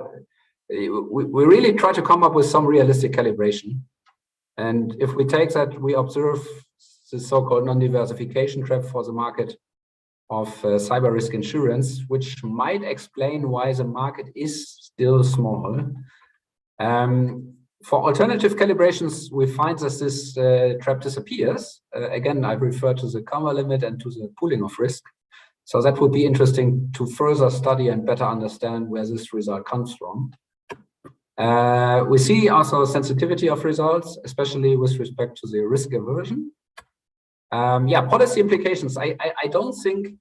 we really try to come up with some realistic calibration. And if we take that, we observe the so-called non-diversification trap for the market of cyber risk insurance, which might explain why the market is still small. For alternative calibrations, we find that this trap disappears. Again, I refer to the comma limit and to the pooling of risk. So that would be interesting to further study and better understand where this result comes from. We see also sensitivity of results, especially with respect to the risk aversion. Yeah, policy implications. I don't think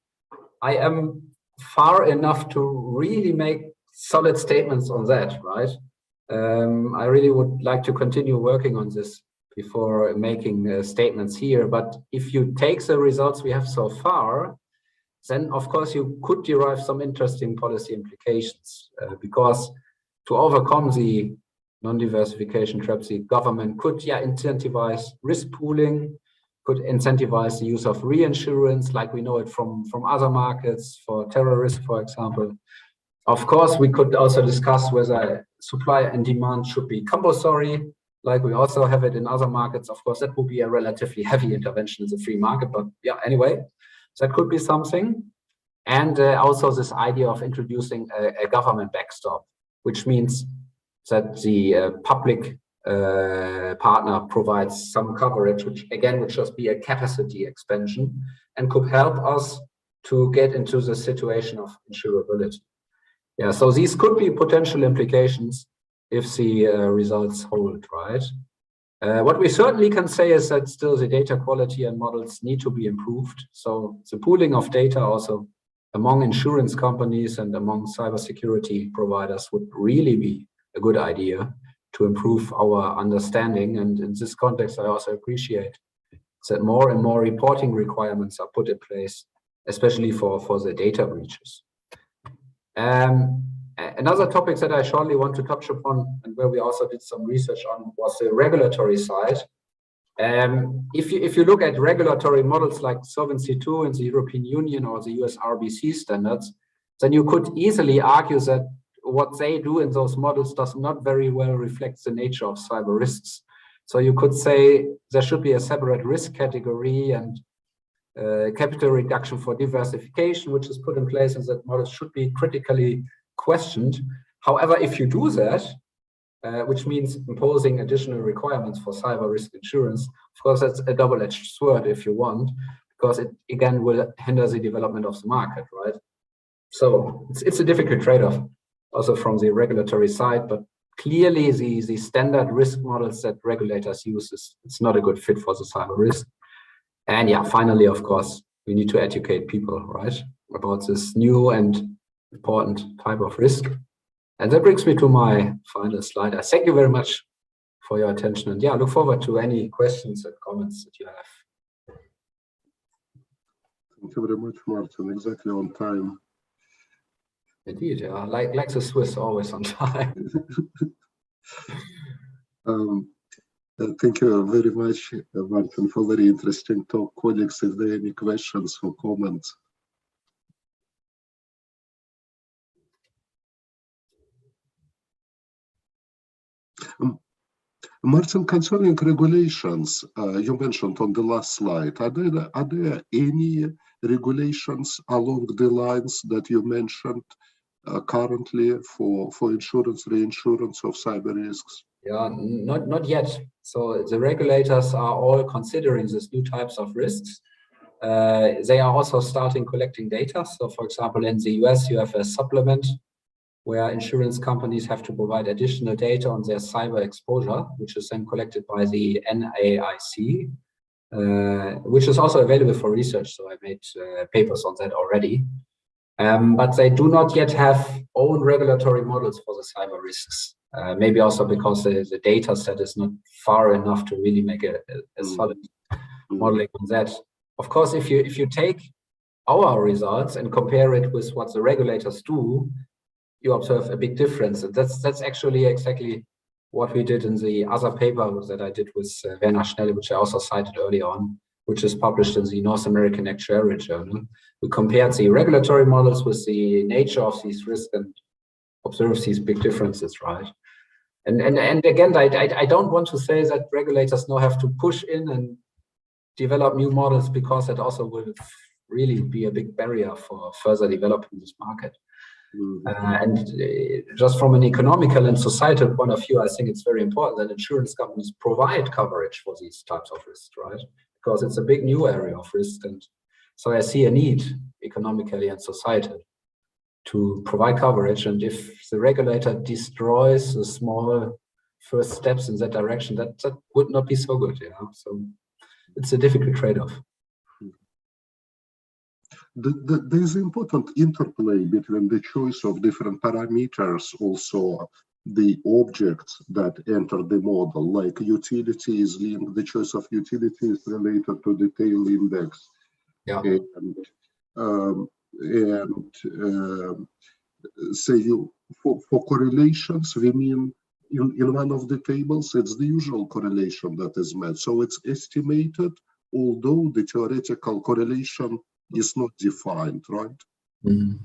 I am far enough to really make solid statements on that, right? I really would like to continue working on this before making statements here. But if you take the results we have so far, then of course you could derive some interesting policy implications because to overcome the non-diversification traps, the government could incentivize risk pooling, could incentivize the use of reinsurance, like we know it from other markets for terror risk, for example. Of course, we could also discuss whether supply and demand should be compulsory, like we also have it in other markets. Of course, that would be a relatively heavy intervention in the free market, but yeah, anyway. That could be something. And also this idea of introducing a government backstop, which means that the public partner provides some coverage, which again would just be a capacity expansion and could help us to get into the situation of insurability. Yeah, so these could be potential implications if the results hold, right? What we certainly can say is that still the data quality and models need to be improved. So the pooling of data also among insurance companies and among cybersecurity providers would really be a good idea to improve our understanding. And in this context, I also appreciate that more and more reporting requirements are put in place, especially for the data breaches. Another topic that I shortly want to touch upon, and where we also did some research on, was the regulatory side. If you look at regulatory models like Solvency II in the European Union or the US RBC standards, then you could easily argue that what they do in those models does not very well reflect the nature of cyber risks. So you could say there should be a separate risk category and capital reduction for diversification, which is put in place, and that models should be critically questioned. However, if you do that, which means imposing additional requirements for cyber risk insurance, of course, that's a double-edged sword if you want, because it again will hinder the development of the market, right? So it's a difficult trade-off also from the regulatory side, but clearly the standard risk models that regulators use, it's not a good fit for the cyber risk. And yeah, finally, of course, we need to educate people, right, about this new and important type of risk. And that brings me to my final slide. I thank you very much for your attention. And yeah, I look forward to any questions and comments that you have. Thank you very much, Martin. Exactly on time. Indeed, yeah. Like the Swiss, always on time. Thank you very much, Martin, for very interesting talk. Colleagues, is there any questions or comments? Martin, concerning regulations, you mentioned on the last slide, are there any regulations along the lines that you mentioned currently for insurance, reinsurance of cyber risks? Yeah, not yet. So the regulators are all considering these new types of risks. They are also starting collecting data. So for example, in the US, you have a supplement where insurance companies have to provide additional data on their cyber exposure, which is then collected by the NAIC, which is also available for research. So I made papers on that already. But they do not yet have own regulatory models for the cyber risks. Maybe also because the data set is not far enough to really make a solid modeling on that. Of course, if you take our results and compare it with what the regulators do, you observe a big difference. And that's actually exactly what we did in the other paper that I did with Werner Schnelle, which I also cited earlier on, which is published in the North American Actuarial Journal. We compared the regulatory models with the nature of these risks and observe these big differences, right? And again, I don't want to say that regulators now have to push in and develop new models, because that also will really be a big barrier for further developing this market. And just from an economical and societal point of view, I think it's very important that insurance companies provide coverage for these types of risks, right? Because it's a big new area of risk. And so I see a need economically and societally to provide coverage. And if the regulator destroys the small first steps in that direction, that would not be so good, you know? So it's a difficult trade-off. There's important interplay between the choice of different parameters, also the objects that enter the model, like utilities linked, the choice of utilities related to the tail index. Yeah. Say for correlations, we mean in one of the tables, it's the usual correlation that is met. So it's estimated, although the theoretical correlation is not defined, right?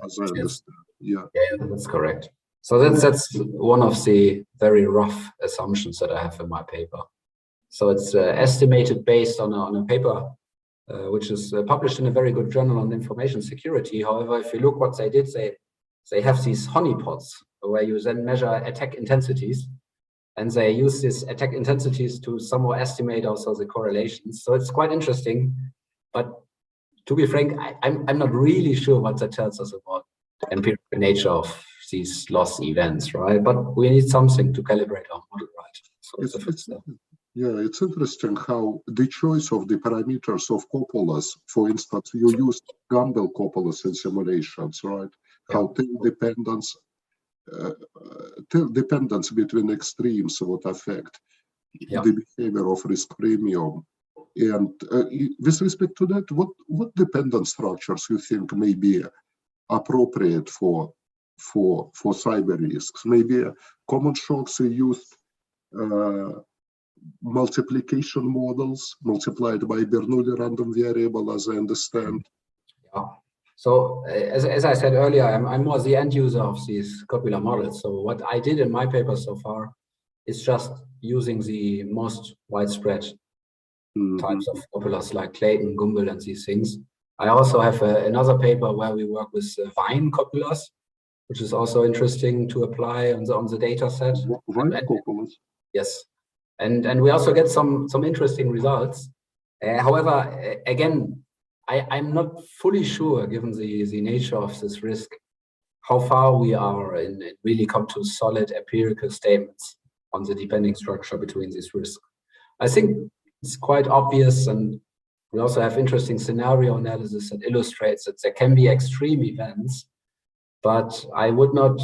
As I understand. Yeah, that's correct. So that's one of the very rough assumptions that I have in my paper. So it's estimated based on a paper which is published in a very good journal on information security. However, if you look what they did, they have these honeypots where you then measure attack intensities, and they use these attack intensities to somehow estimate also the correlations. So it's quite interesting, but to be frank, I'm not really sure what that tells us about the empirical nature of these loss events, right? But we need something to calibrate our model, right? So it's the first step. Yeah, it's interesting how the choice of the parameters of copulas, for instance, you used Gamble copulas in simulations, right? Yeah. How tail dependence between extremes would affect the behavior of risk premium. And with respect to that, what dependence structures you think may be appropriate for cyber risks? Maybe common shocks used multiplication models multiplied by Bernoulli random variable, as I understand. Yeah. So as I said earlier, I'm more the end user of these copular models. So what I did in my paper so far is just using the most widespread types of copulars like Clayton, Gumbel, and these things. I also have another paper where we work with Vine copulars, which is also interesting to apply on the data set. Vine copulars? Yes. And we also get some interesting results. However, again, I'm not fully sure, given the nature of this risk, how far we are in really come to solid empirical statements on the depending structure between these risks. I think it's quite obvious, and we also have interesting scenario analysis that illustrates that there can be extreme events, but I would not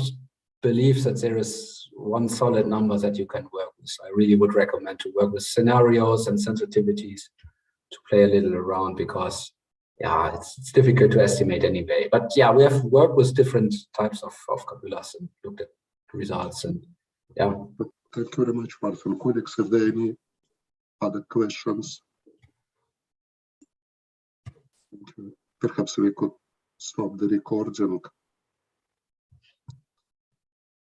believe that there is one solid number that you can work with. I really would recommend to work with scenarios and sensitivities to play a little around, because yeah, it's difficult to estimate anyway. But yeah, we have worked with different types of copulars and looked at results, and yeah. Thank you very much, Martin. Colleagues, if there are any other questions? Perhaps we could stop the recording.